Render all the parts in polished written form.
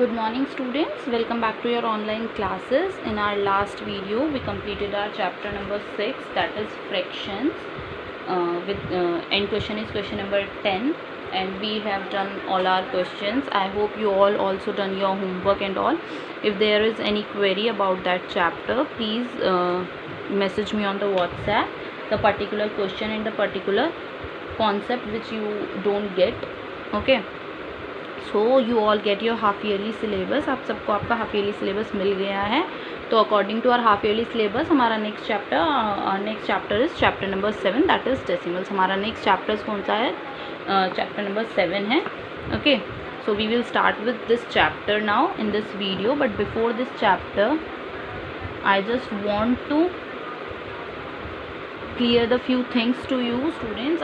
Good morning students, welcome back to your online classes. In our last video we completed our chapter number 6, that is fractions, with end question is question number 10, and we have done all our questions. I hope you all also done your homework and all. If there is any query about that chapter, please message me on the WhatsApp the particular question and the particular concept which you don't get. Okay, so you all get your half yearly syllabus. आप सबको आपका half yearly syllabus मिल गया है. तो according to our half yearly syllabus हमारा next chapter is chapter number 7, that is decimals. हमारा next chapters कौन सा है? चैप्टर नंबर 7 है. Okay, so we will start with this chapter now in this video. But before this chapter I just want to clear the few things to you students.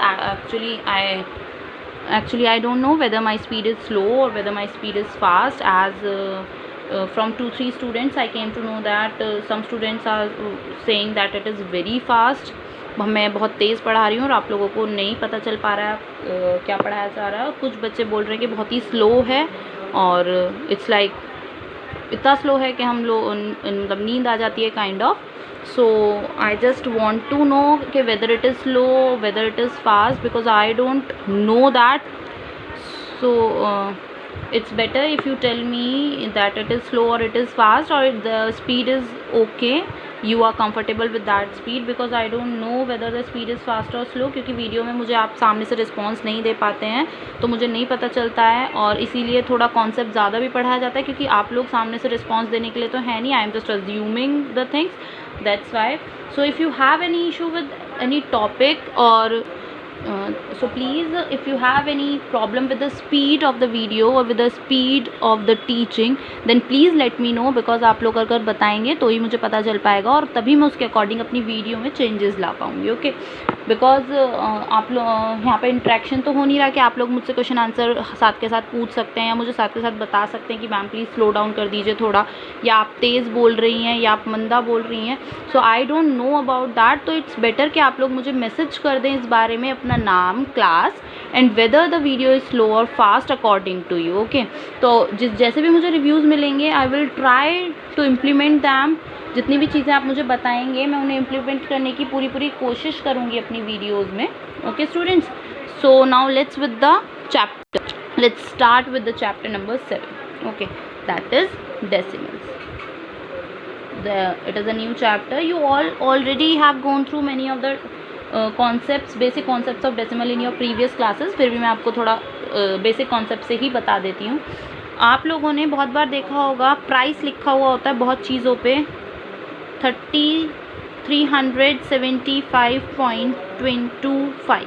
Actually I don't know whether my speed is slow or whether my speed is fast, as from 2-3 students I came to know that some students are saying that it is very fast. मैं बहुत तेज़ पढ़ा रही हूँ और आप लोगों को नहीं पता चल पा रहा है क्या पढ़ाया जा रहा है. कुछ बच्चे बोल रहे हैं कि बहुत ही स्लो है और इट्स लाइक इतना स्लो है कि हम लोग मतलब नींद आ जाती है kind of. So I just want to know कि whether it is slow, whether it is fast, because I don't know that. So it's better if you tell me that it is slow or it is fast, or the speed is okay, you are comfortable with that speed, because I don't know whether the speed is fast or slow. क्योंकि video में मुझे आप सामने से response नहीं दे पाते हैं तो मुझे नहीं पता चलता है, और इसीलिए थोड़ा कॉन्सेप्ट ज़्यादा भी पढ़ाया जाता है क्योंकि आप लोग सामने से रिस्पॉन्स देने के लिए तो है नहीं. I am just assuming the things, that's why. So if you have any issue with any topic, or so please, if you have any problem with the speed of the video or with the speed of the teaching, then please let me know, because आप लोग अगर बताएंगे तो ही मुझे पता चल पाएगा और तभी मैं उसके अकॉर्डिंग अपनी वीडियो में चेंजेस ला पाऊँगी. ओके, बिकॉज आप लोग यहाँ पे इंट्रैक्शन तो हो नहीं रहा कि आप लोग मुझसे क्वेश्चन आंसर साथ के साथ पूछ सकते हैं या मुझे साथ के साथ बता सकते हैं कि मैम प्लीज़ स्लो डाउन कर दीजिए थोड़ा, या आप तेज़ बोल रही हैं या आप मंदा बोल रही हैं. So I don't know about that. तो इट्स बेटर कि आप लोग मुझे मैसेज कर दें इस बारे में, अपना नाम, class, and whether the video is slow और fast according to you. Okay, तो जैसे भी मुझे रिव्यूज़ मिलेंगे I will try to implement them. जितनी भी चीज़ें आप मुझे बताएंगे मैं उन्हें इम्प्लीमेंट करने की पूरी कोशिश करूँगी अपनी वीडियोज़ में. Okay students, so now let's with the chapter. Let's start with the chapter number 7. Okay, that is decimals. It is a new chapter. You all already have gone through many of the concepts, basic concepts of decimal in your previous classes. फिर भी मैं आपको थोड़ा basic concept से ही बता देती हूँ. आप लोगों ने बहुत बार देखा होगा प्राइस लिखा हुआ होता है बहुत चीज़ों पे, 375.25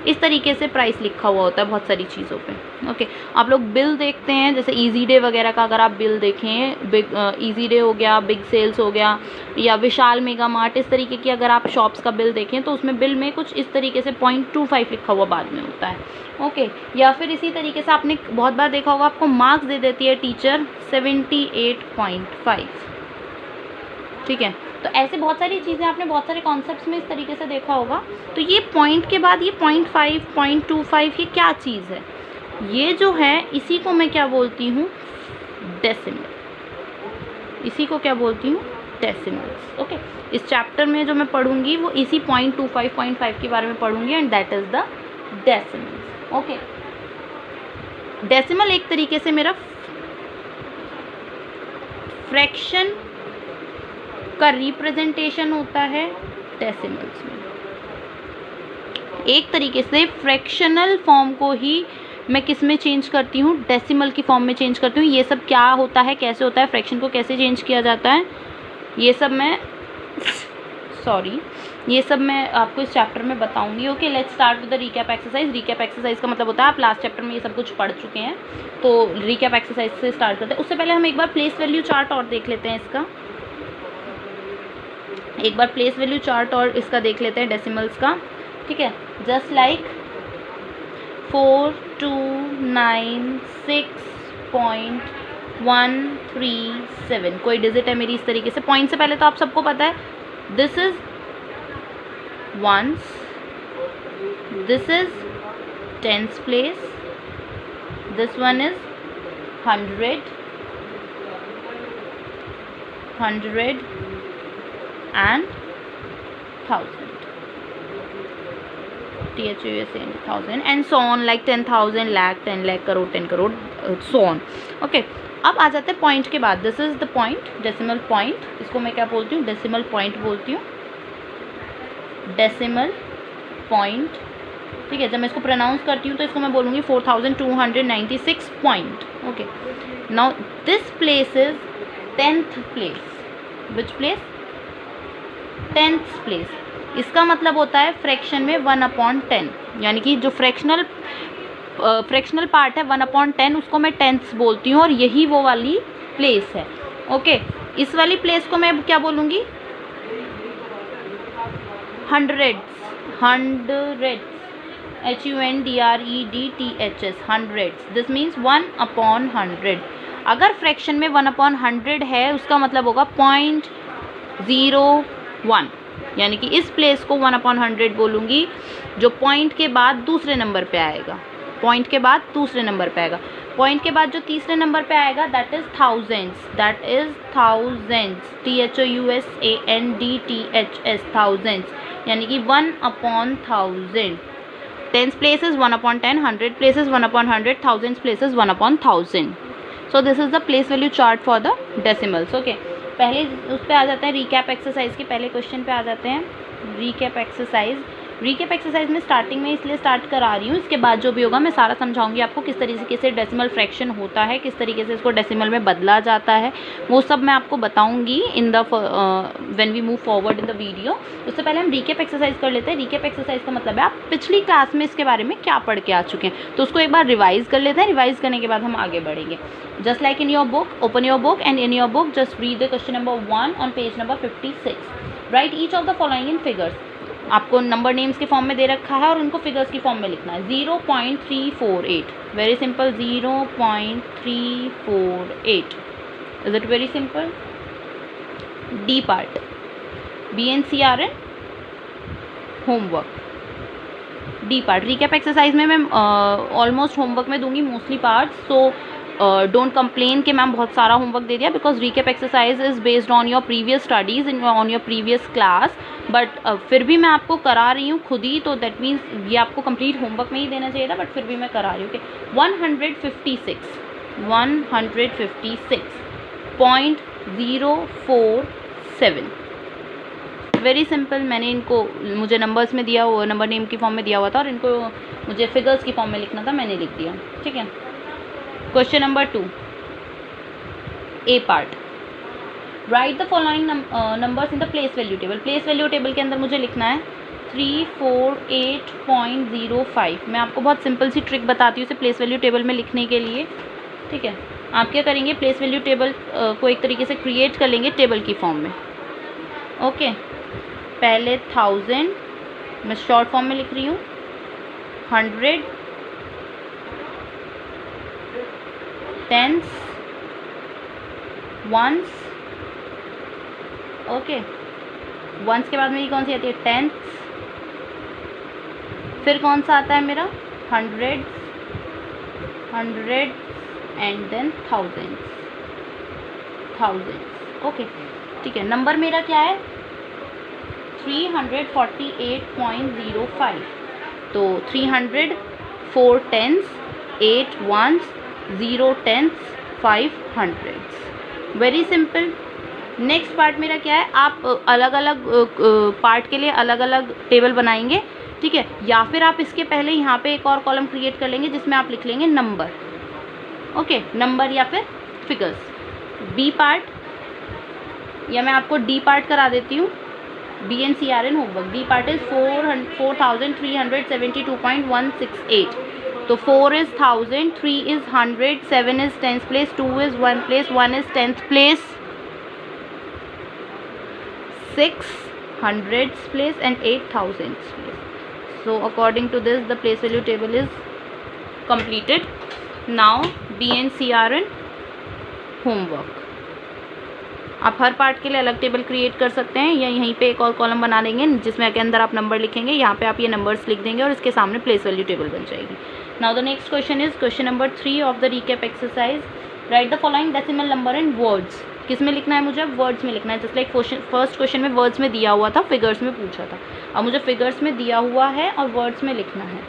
इस तरीके से प्राइस लिखा हुआ होता है बहुत सारी चीज़ों पे. ओके, आप लोग बिल देखते हैं, जैसे इजी डे वगैरह का अगर आप बिल देखें, बिग इजी डे हो गया, बिग सेल्स हो गया, या विशाल मेगा मार्ट, इस तरीके की अगर आप शॉप्स का बिल देखें तो उसमें बिल में कुछ इस तरीके से 0.25 लिखा हुआ बाद में होता है. ओके, या फिर इसी तरीके से आपने बहुत बार देखा होगा आपको मार्क्स दे देती है टीचर 78.5. ठीक है, तो ऐसे बहुत सारी चीज़ें आपने बहुत सारे कॉन्सेप्ट्स में इस तरीके से देखा होगा. तो ये पॉइंट के बाद ये 0.5, 0.25 ये क्या चीज़ है? ये जो है इसी को मैं क्या बोलती हूँ? डेसिमल. इसी को क्या बोलती हूँ? डेसिमल्स. ओके, इस चैप्टर में जो मैं पढ़ूंगी वो इसी 0.25, 0.5 के बारे में पढ़ूंगी, and that is the decimals. Okay, decimal एक तरीके से मेरा फ्रैक्शन का रिप्रेजेंटेशन होता है डेसिमल्स में. एक तरीके से फ्रैक्शनल फॉर्म को ही मैं किस में चेंज करती हूँ? डेसिमल की फॉर्म में चेंज करती हूँ. ये सब क्या होता है, कैसे होता है, फ्रैक्शन को कैसे चेंज किया जाता है, ये सब मैं आपको इस चैप्टर में बताऊंगी. Okay, let's start with the recap exercise. Recap exercise का मतलब होता है आप लास्ट चैप्टर में ये सब कुछ पढ़ चुके हैं, तो रिकैप एक्सरसाइज से स्टार्ट करते हैं. उससे पहले हम एक बार प्लेस वैल्यू चार्ट और देख लेते हैं इसका. एक बार प्लेस वैल्यू चार्ट और इसका देख लेते हैं डेसिमल्स का. ठीक है, जस्ट लाइक 4296.137 कोई डिजिट है मेरी इस तरीके से. पॉइंट से पहले तो आप सबको पता है this is ones, this is tens place, this one is 100, 100 and 1000. THUSAN and so on, like 10,000, lakh, 10 lakh, crore, 10 crore, so on. Okay. अब आ जाते हैं पॉइंट के बाद. This is the point, decimal point. इसको मैं क्या बोलती हूँ? डेसिमल पॉइंट बोलती हूँ. Decimal point. ठीक है. जब मैं इसको प्रोनाउंस करती हूँ तो इसको मैं बोलूँगी 4296 point. Okay. Now this place is 10th place. Which place? 10th place. इसका मतलब होता है फ्रैक्शन में 1/10, यानी कि जो फ्रैक्शनल पार्ट है 1/10, उसको मैं टेंथ्स बोलती हूँ और यही वो वाली प्लेस है. ओके. इस वाली प्लेस को मैं क्या बोलूँगी? Hundreds. Hundreds. HUNDREDTHS. Hundreds. This means 1/100. अगर फ्रैक्शन में 1/100 है उसका मतलब होगा 0.01, यानी कि इस प्लेस को 1/100 बोलूँगी. जो पॉइंट के बाद दूसरे नंबर पे आएगा, पॉइंट के बाद दूसरे नंबर पे आएगा, पॉइंट के बाद जो तीसरे नंबर पे आएगा that is thousands. That is thousands. THOUSANDTHS. Thousands, यानी कि 1/1000. 10th place is 1/10, 100 places 1/100, 1000 places 1/1000. So this is the place value chart for the decimals. Okay. पहले उस पर आ जाते हैं रीकैप एक्सरसाइज के पहले क्वेश्चन पे आ जाते हैं. Recap exercise. रीकैप एक्सरसाइज में स्टार्टिंग में इसलिए स्टार्ट करा रही हूँ, इसके बाद जो भी होगा मैं सारा समझाऊंगी आपको किस तरीके से डेसिमल फ्रैक्शन होता है, किस तरीके से इसको डेसिमल में बदला जाता है, वो सब मैं आपको बताऊंगी in the when we move forward in the video. उससे पहले हम रीकैप एक्सरसाइज कर लेते हैं. रीकैप एक्सरसाइज का मतलब है आप पिछली क्लास में इसके बारे में क्या पढ़ के आ चुके हैं, तो उसको एक बार रिवाइज कर लेते हैं. रिवाइज करने के बाद हम आगे बढ़ेंगे. Just like in your book, open your book and in your book just read the question number 1 on page number 56. Write each of the following in figures. आपको नंबर नेम्स के फॉर्म में दे रखा है और उनको फिगर्स की form में लिखना है. 0.348. Very simple. 0.348. Is it very simple? D part. BNCRN homework. D part recap exercise में मैं ऑलमोस्ट होमवर्क में दूंगी mostly parts. So don't complain कि मैम बहुत सारा होमवर्क दे दिया, because recap exercise is based on your previous studies in on your previous class. But फिर भी मैं आपको करा रही हूँ खुद ही, तो दैट मीन्स ये आपको कंप्लीट होमवर्क में ही देना चाहिए था, बट फिर भी मैं करा रही हूँ. ओके. 156.047. Very simple. मैंने इनको, मुझे नंबर्स में दिया हुआ, नंबर नेम की फॉर्म में दिया हुआ था और इनको मुझे फिगर्स की फॉर्म में लिखना था, मैंने लिख दिया. ठीक है. Question number 2, A part. Right the following numbers in the place value table. Place value table के अंदर मुझे लिखना है 348.05. मैं आपको बहुत सिंपल सी ट्रिक बताती हूँ इसे प्लेस वैल्यू टेबल में लिखने के लिए. ठीक है. आप क्या करेंगे, प्लेस वैल्यू टेबल को एक तरीके से क्रिएट कर लेंगे टेबल की फॉर्म में. ओके. पहले 1000 मैं शॉर्ट फॉर्म में लिख रही हूँ. 100 टेंस, वंस. ओके. वंस के बाद मेरी कौन सी आती है? टेंथ. फिर कौन सा आता है मेरा? 100 एंड देन 1000. ओके. ठीक है. नंबर मेरा क्या है? 348.05. तो 300, 4 tens, 8 ones, 0 tens, 5 hundreds. Very simple. Next part मेरा क्या है? आप अलग अलग पार्ट के लिए अलग अलग टेबल बनाएंगे. ठीक है. या फिर आप इसके पहले यहाँ पे एक और कॉलम क्रिएट कर लेंगे जिसमें आप लिख लेंगे नंबर. ओके. नंबर या फिर फिगर्स. बी पार्ट, या मैं आपको डी पार्ट करा देती हूँ. BNCRN homework. D part is 4372.168. तो 4 is 1000, 3 is 100, 7 is 10th place, 2 is 1 place, 1 is 10th place, 6 hundredths place and 8 thousandths place. So according to this the place value table is completed. Now BNCRN homework. आप हर part के लिए अलग table create कर सकते हैं या यहीं पे एक और कॉलम बना देंगे जिसमें के अंदर आप नंबर लिखेंगे. यहाँ पे आप ये नंबर्स लिख देंगे और इसके सामने प्लेस वैल्यू टेबल बन जाएगी. Now the next question is question number 3 of the recap exercise. Right the following decimal number in words. किस में लिखना है मुझे? वर्ड्स में लिखना है। जस्ट लाइक फर्स्ट क्वेश्चन में वर्ड्स में दिया हुआ था, फिगर्स में पूछा था। अब मुझे फिगर्स में दिया हुआ है और वर्ड्स में लिखना है।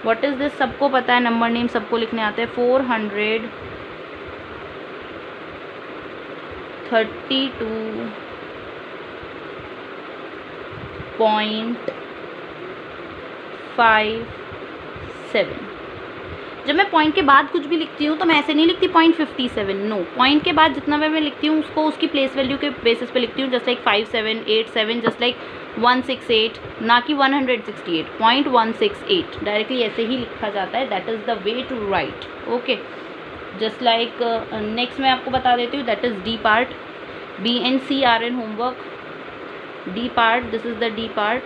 What is this? सबको पता है, नंबर नेम सबको लिखने आते हैं। 432.57। जब मैं पॉइंट के बाद कुछ भी लिखती हूँ तो मैं ऐसे नहीं लिखती 0.57, नो। पॉइंट के बाद जितना मैं लिखती हूँ उसको उसकी प्लेस वैल्यू के बेसिस पे लिखती हूँ। जस्ट लाइक 57, 87, जस्ट लाइक 168, ना कि 168, 0.168 डायरेक्टली ऐसे ही लिखा जाता है। That is the way to write. Okay, just like next मैं आपको बता देती हूँ, that is D part, BNCRN homework. D part, this is the D part.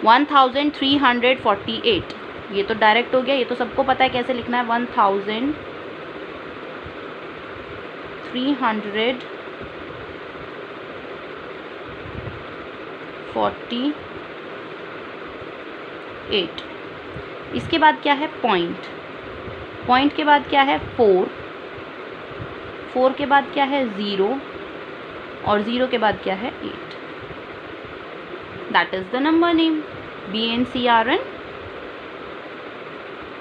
1348, ये तो डायरेक्ट हो गया, ये तो सबको पता है कैसे लिखना है। 1348। इसके बाद क्या है? पॉइंट। पॉइंट के बाद क्या है? 4। 4 के बाद क्या है? 0, और 0 के बाद क्या है? 8। That is the number name, BNCRN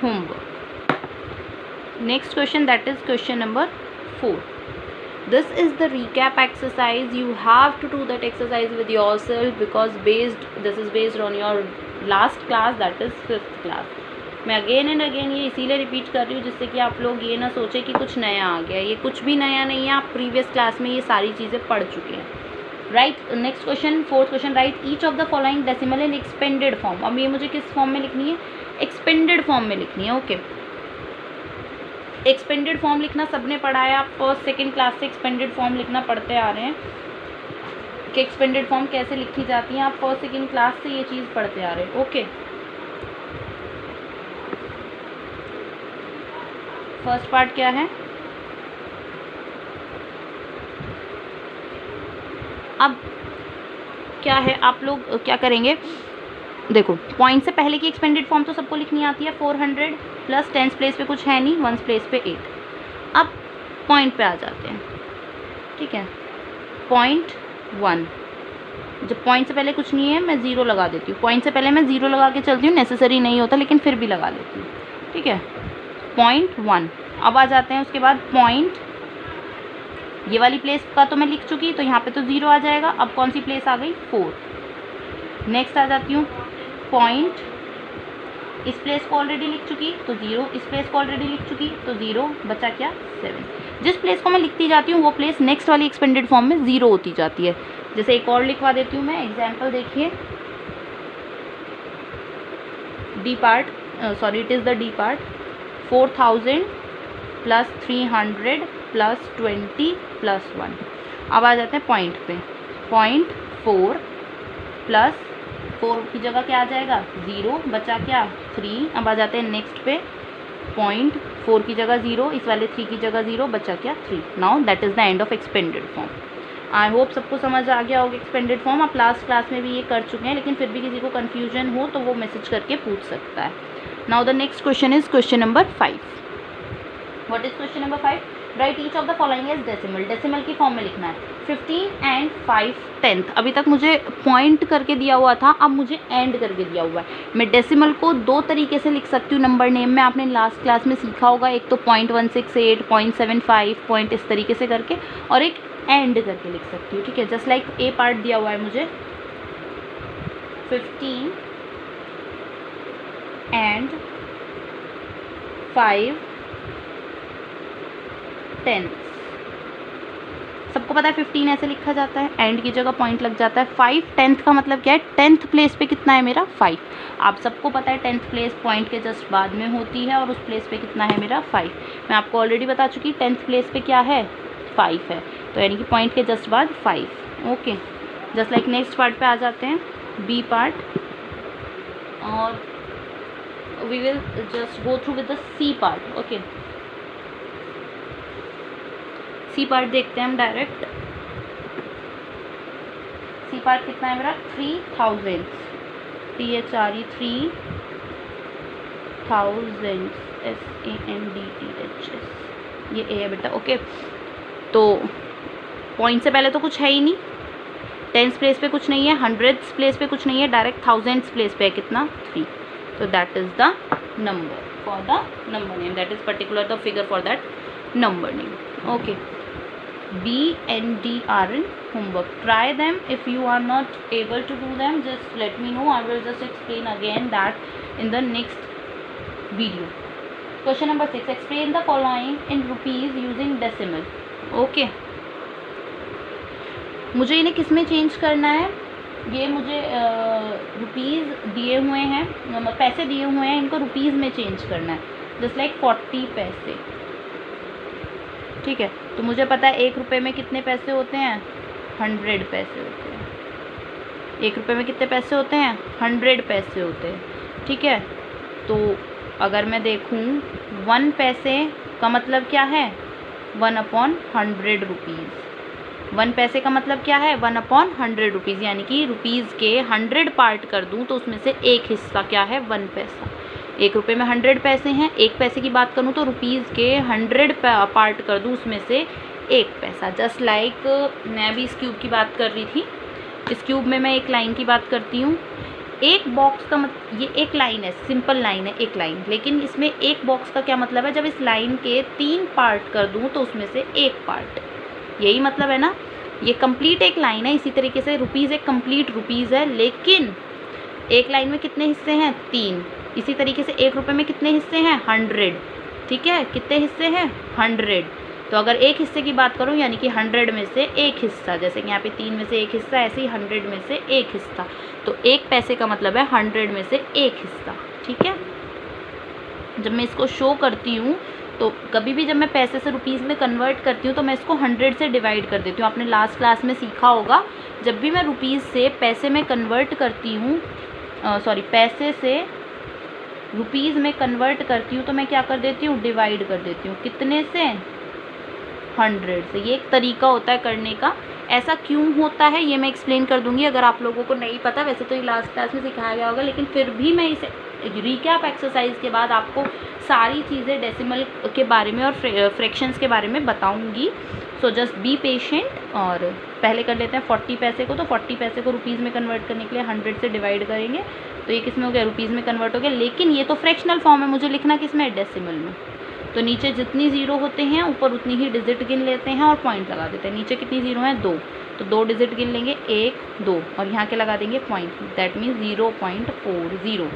homework. Next question, that is question number 4. This is the recap exercise. You have to do that exercise with yourself because this is based on your last class, that is 5th class. मैं again and again ये इसीलिए repeat कर रही हूँ जिससे कि आप लोग ये ना सोचे कि कुछ नया आ गया। ये कुछ भी नया नहीं है, आप प्रीवियस क्लास में ये सारी चीज़ें पढ़ चुके हैं। Right, next question, 4th question, right each of the following decimal in expanded form. अब ये मुझे किस फॉर्म में लिखनी है? एक्सपेंडेड फॉर्म में लिखनी है। ओके, एक्सपेंडेड फॉर्म लिखना सबने पढ़ा है, आप फर्स्ट सेकंड क्लास से एक्सपेंडेड फॉर्म लिखना पढ़ते आ रहे हैं कि एक्सपेंडेड फॉर्म कैसे लिखी जाती है। आप फर्स्ट सेकंड क्लास से ये चीज़ पढ़ते आ रहे हैं। ओके, फर्स्ट पार्ट क्या है? अब क्या है, आप लोग क्या करेंगे? देखो, पॉइंट से पहले की एक्सपेंडेड फॉर्म तो सबको लिखनी आती है। 400 प्लस 10th प्लेस पे कुछ है नहीं, 1st प्लेस पे 8। अब पॉइंट पे आ जाते हैं, ठीक है। पॉइंट 1, जब पॉइंट से पहले कुछ नहीं है मैं 0 लगा देती हूँ। पॉइंट से पहले मैं 0 लगा के चलती हूँ, नेसेसरी नहीं होता लेकिन फिर भी लगा लेती हूँ, ठीक है। पॉइंट 1। अब आ जाते हैं उसके बाद पॉइंट, ये वाली प्लेस का तो मैं लिख चुकी, तो यहाँ पे तो 0 आ जाएगा। अब कौन सी प्लेस आ गई? 4। नेक्स्ट आ जाती हूँ पॉइंट, इस प्लेस को ऑलरेडी लिख चुकी तो 0, इस प्लेस को ऑलरेडी लिख चुकी तो 0, बचा क्या? 7। जिस प्लेस को मैं लिखती जाती हूँ वो प्लेस नेक्स्ट वाली एक्सपेंडेड फॉर्म में 0 होती जाती है। जैसे एक और लिखवा देती हूँ मैं एग्जाम्पल, देखिए। D part, sorry it is the D part. 4000 plus 300 plus 20 plus 1। अब आ जाते हैं पॉइंट पे। पॉइंट 4 प्लस 4 की जगह क्या आ जाएगा? 0, बचा क्या? 3। अब आ जाते हैं नेक्स्ट पे। पॉइंट 4 की जगह 0, इस वाले 3 की जगह 0, बचा क्या? 3। Now that is the end of expanded form. I hope सबको समझ आ गया होगा एक्सपेंडेड फॉर्म। आप लास्ट क्लास में भी ये कर चुके हैं, लेकिन फिर भी किसी को कन्फ्यूजन हो तो वो मैसेज करके पूछ सकता है। Now the next question is question number 5। What is question number 5? Write each of the following as decimal. Decimal की फॉर्म में लिखना है। 15 and 5 10th। अभी तक मुझे पॉइंट करके दिया हुआ था, अब मुझे एंड करके दिया हुआ है। मैं डेसिमल को 2 तरीके से लिख सकती हूँ नंबर नेम में, आपने लास्ट क्लास में सीखा होगा। एक तो 0.168, 0.75 पॉइंट इस तरीके से करके, और एक एंड करके लिख सकती हूँ, ठीक है। जस्ट लाइक ए पार्ट दिया हुआ है मुझे 15 and 5 10। सबको पता है 15 ऐसे लिखा जाता है, एंड की जगह पॉइंट लग जाता है। 5 10th का मतलब क्या है? 10th प्लेस पे कितना है मेरा? 5। आप सबको पता है 10th प्लेस पॉइंट के जस्ट बाद में होती है, और उस प्लेस पे कितना है मेरा? 5। मैं आपको ऑलरेडी बता चुकी, 10th प्लेस पे क्या है? 5 है, तो यानी कि पॉइंट के जस्ट बाद 5। Okay, just like next part पे आ जाते हैं, बी पार्ट, और we will just go through with the C part. Okay, C part देखते हैं हम डायरेक्ट। सी पार्ट कितना है मेरा? 3000, THRE 3000 SANDTHS, ये ए है बेटा। ओके, तो पॉइंट से पहले तो कुछ है ही नहीं, टेंस प्लेस पे कुछ नहीं है, हंड्रेड्स प्लेस पे कुछ नहीं है, डायरेक्ट थाउजेंड्स प्लेस पे है कितना 3. तो that is the number for the number name, that is particular the figure for that number name. Okay, B and D are in homework. Try them. If you are not able to do them, just let me know. I will just explain again that in the next video. Question number 6. Explain the following in rupees using decimal. Okay, मुझे इन्हें किस में change करना है? ये मुझे rupees दिए हुए हैं, पैसे दिए हुए हैं, इनको रुपीज़ में चेंज करना है. जस्ट लाइक 40 पैसे. ठीक है, तो मुझे पता है 1 रुपये में कितने पैसे होते हैं, 100 पैसे होते हैं. 1 रुपये में कितने पैसे होते हैं, 100 पैसे होते हैं. ठीक है, तो अगर मैं देखूं 1 पैसे का मतलब क्या है, 1/100 रुपीज़. 1 पैसे का मतलब क्या है, 1/100 रुपीज़, यानी कि रुपीज़ के 100 पार्ट कर दूं तो उसमें से एक हिस्सा क्या है, 1 पैसा. 1 रुपये में 100 पैसे हैं, 1 पैसे की बात करूँ तो रुपीज़ के 100 पार्ट कर दूँ उसमें से 1 पैसा. जस्ट लाइक मैं अभी इस क्यूब की बात कर रही थी, इस क्यूब में मैं एक लाइन की बात करती हूँ. एक बॉक्स का ये एक लाइन है, सिंपल लाइन है, एक लाइन, लेकिन इसमें एक बॉक्स का क्या मतलब है, जब इस लाइन के 3 पार्ट कर दूँ तो उसमें से 1 पार्ट, यही मतलब है ना. ये कंप्लीट एक लाइन है. इसी तरीके से रुपीज़ एक कंप्लीट रुपीज़ है, लेकिन एक लाइन में कितने हिस्से हैं, 3. इसी तरीके से 1 रुपये में कितने हिस्से हैं, 100. ठीक है, कितने हिस्से हैं, 100. तो अगर एक हिस्से की बात करूं, यानी कि 100 में से एक हिस्सा, जैसे कि यहाँ पे 3 में से एक हिस्सा, ऐसे ही 100 में से एक हिस्सा. तो 1 पैसे का मतलब है 100 में से एक हिस्सा. ठीक है, जब मैं इसको शो करती हूँ तो कभी भी जब मैं पैसे से रुपीज़ में कन्वर्ट करती हूँ तो मैं इसको 100 से डिवाइड कर देती हूँ. आपने लास्ट क्लास में सीखा होगा, जब भी मैं रुपीज़ से पैसे में कन्वर्ट करती हूँ, पैसे से रुपीज़ में कन्वर्ट करती हूँ तो मैं क्या कर देती हूँ, डिवाइड कर देती हूँ. कितने से, 100 से. ये एक तरीका होता है करने का. ऐसा क्यों होता है ये मैं एक्सप्लेन कर दूंगी अगर आप लोगों को नहीं पता. वैसे तो ये लास्ट क्लास में सिखाया गया होगा, लेकिन फिर भी मैं इसे रिकैप एक्सरसाइज के बाद आपको सारी चीज़ें डेसिमल के बारे में और फ्रैक्शंस के बारे में बताऊंगी. So just be patient. और पहले कर लेते हैं 40 पैसे को. तो 40 पैसे को रुपीज़ में कन्वर्ट करने के लिए 100 से डिवाइड करेंगे तो ये किस में हो गया, रुपीज़ में कन्वर्ट हो गया. लेकिन ये तो फ्रैक्शनल फॉर्म है, मुझे लिखना किस में है, डेसिमल में. तो नीचे जितनी ज़ीरो होते हैं ऊपर उतनी ही डिजिट गिन लेते हैं और पॉइंट लगा देते हैं. नीचे कितनी ज़ीरो हैं, 2. तो 2 डिजिट गिन लेंगे, 1 2, और यहाँ के लगा देंगे पॉइंट. That means 0.40.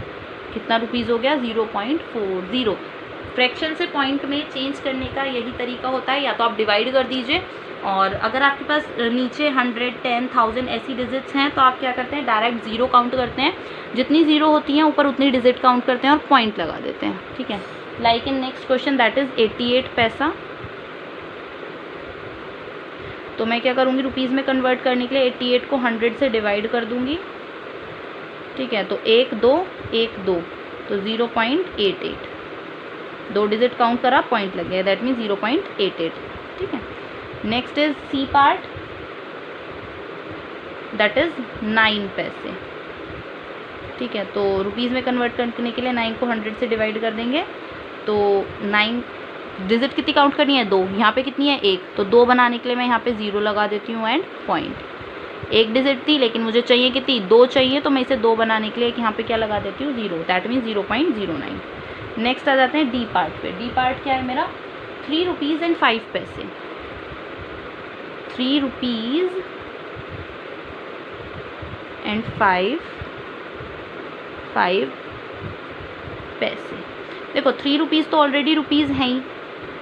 कितना रुपीज़ हो गया, 0.40. फ्रैक्शन से पॉइंट में चेंज करने का यही तरीका होता है. या तो आप डिवाइड कर दीजिए, और अगर आपके पास नीचे 100, 10, 1000 ऐसी डिजिट्स हैं तो आप क्या करते हैं, डायरेक्ट ज़ीरो काउंट करते हैं. जितनी ज़ीरो होती हैं ऊपर उतनी डिजिट काउंट करते हैं और पॉइंट लगा देते हैं. ठीक है, like in next question that is 88 पैसा. तो मैं क्या करूँगी, रुपीज़ में कन्वर्ट करने के लिए 88 को 100 से डिवाइड कर दूँगी. ठीक है, तो 1 2 1 2, तो 0.88. 2 डिजिट काउंट करा, पॉइंट लग गया, दैट मीन्स 0.88. ठीक है, next is C part, that is 9 पैसे. ठीक है, तो रुपीज़ में कन्वर्ट करने के लिए 9 को 100 से डिवाइड कर देंगे. तो 9 डिजिट कितनी काउंट करनी है, 2. यहाँ पे कितनी है, 1. तो 2 बनाने के लिए मैं यहाँ पे 0 लगा देती हूँ एंड पॉइंट. 1 डिजिट थी लेकिन मुझे चाहिए कितनी, 2 चाहिए, तो मैं इसे 2 बनाने के लिए यहाँ पे क्या लगा देती हूँ, 0. That means 0.09. नेक्स्ट आ जाते हैं डी पार्ट पे. डी पार्ट क्या है मेरा, 3 रुपीज़ एंड 5 पैसे. 3 रुपीज़ एंड 5 पैसे. देखो 3 रुपीज़ तो ऑलरेडी रुपीज़ हैं ही.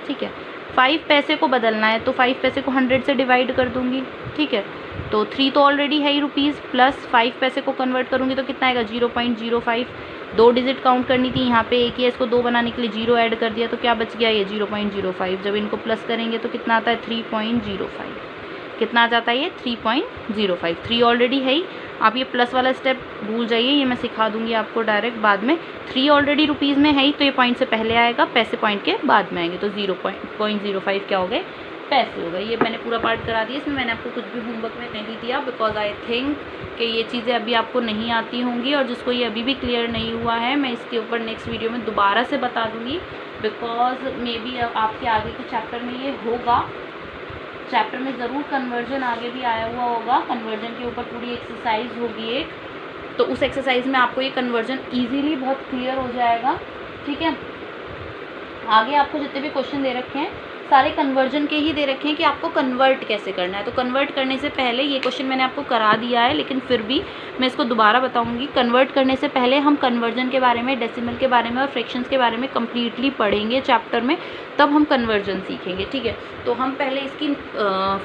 ठीक है, 5 पैसे को बदलना है तो 5 पैसे को 100 से डिवाइड कर दूंगी. ठीक है, तो 3 तो ऑलरेडी है ही रुपीज़, प्लस 5 पैसे को कन्वर्ट करूंगी तो कितना आएगा, 0.05. 2 डिजिट काउंट करनी थी, यहाँ पे एक ही है, इसको 2 बनाने के लिए 0 ऐड कर दिया तो क्या बच गया, ये 0.05. जब इनको प्लस करेंगे तो कितना आता है, 3.05. कितना आ जाता है ये, 3.05. 3 ऑलरेडी है ही. आप ये प्लस वाला स्टेप भूल जाइए, ये मैं सिखा दूंगी आपको डायरेक्ट बाद में. 3 ऑलरेडी रुपीज़ में है ही, तो ये पॉइंट से पहले आएगा, पैसे पॉइंट के बाद में आएंगे. तो 0.05 क्या हो गए, पैसे हो गए. ये मैंने पूरा पार्ट करा दिया. इसमें मैंने आपको कुछ भी होमवर्क में नहीं दिया, बिकॉज आई थिंक कि ये चीज़ें अभी आपको नहीं आती होंगी, और जिसको ये अभी भी क्लियर नहीं हुआ है मैं इसके ऊपर नेक्स्ट वीडियो में दोबारा से बता दूँगी, बिकॉज मे बी आपके आगे के चैप्टर में ये होगा. चैप्टर में ज़रूर कन्वर्जन आगे भी आया हुआ होगा, कन्वर्जन के ऊपर पूरी एक्सरसाइज होगी एक, तो उस एक्सरसाइज में आपको ये कन्वर्जन ईजीली बहुत क्लियर हो जाएगा। ठीक है, आगे आपको जितने भी क्वेश्चन दे रखे हैं सारे कन्वर्जन के ही दे रखे हैं कि आपको कन्वर्ट कैसे करना है। तो कन्वर्ट करने से पहले, ये क्वेश्चन मैंने आपको करा दिया है लेकिन फिर भी मैं इसको दोबारा बताऊंगी, कन्वर्ट करने से पहले हम कन्वर्जन के बारे में, डेसिमल के बारे में और फ्रैक्शंस के बारे में कम्प्लीटली पढ़ेंगे चैप्टर में, तब हम कन्वर्जन सीखेंगे। ठीक है, तो हम पहले इसकी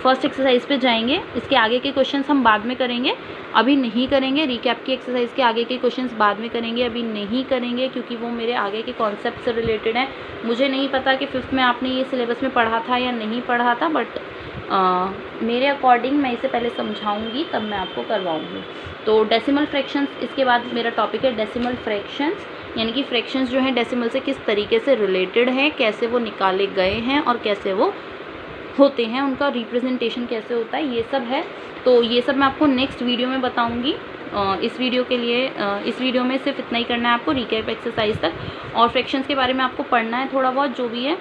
फर्स्ट एक्सरसाइज पे जाएंगे, इसके आगे के क्वेश्चन हम बाद में करेंगे, अभी नहीं करेंगे। रिकैप की एक्सरसाइज के आगे के क्वेश्चंस बाद में करेंगे, अभी नहीं करेंगे क्योंकि वो मेरे आगे के कॉन्सेप्ट से रिलेटेड हैं। मुझे नहीं पता कि 5th में आपने ये सिलेबस में पढ़ा था या नहीं पढ़ा था, बट मेरे अकॉर्डिंग मैं इसे पहले समझाऊंगी तब मैं आपको करवाऊंगी। तो डेसिमल फ्रैक्शंस, इसके बाद मेरा टॉपिक है डेसिमल फ्रैक्शंस, यानी कि फ्रैक्शंस जो हैं डेसिमल से किस तरीके से रिलेटेड हैं, कैसे वो निकाले गए हैं और कैसे वो होते हैं, उनका रिप्रेजेंटेशन कैसे होता है, ये सब है। तो ये सब मैं आपको नेक्स्ट वीडियो में बताऊंगी। इस वीडियो के लिए इस वीडियो में सिर्फ इतना ही करना है आपको, रिकैप एक्सरसाइज तक, और फ्रैक्शंस के बारे में आपको पढ़ना है थोड़ा बहुत, जो भी है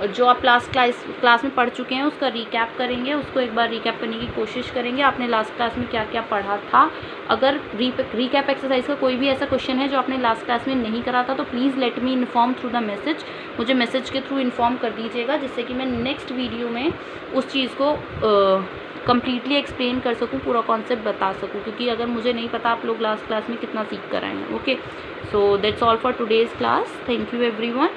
जो आप क्लास में पढ़ चुके हैं उसका रिकैप करेंगे, उसको एक बार रिकैप करने की कोशिश करेंगे, आपने लास्ट क्लास में क्या क्या पढ़ा था। अगर रिकैप एक्सरसाइज का कोई भी ऐसा क्वेश्चन है जो आपने लास्ट क्लास में नहीं करा था तो please let me inform through the message, मुझे मैसेज के थ्रू इन्फॉर्म कर दीजिएगा, जिससे कि मैं नेक्स्ट वीडियो में उस चीज़ को कम्प्लीटली एक्सप्लेन कर सकूं, पूरा कॉन्सेप्ट बता सकूं, क्योंकि अगर मुझे नहीं पता आप लोग लास्ट क्लास में कितना सीख कर आए हैं। Okay, so that's all for today's class. Thank you everyone.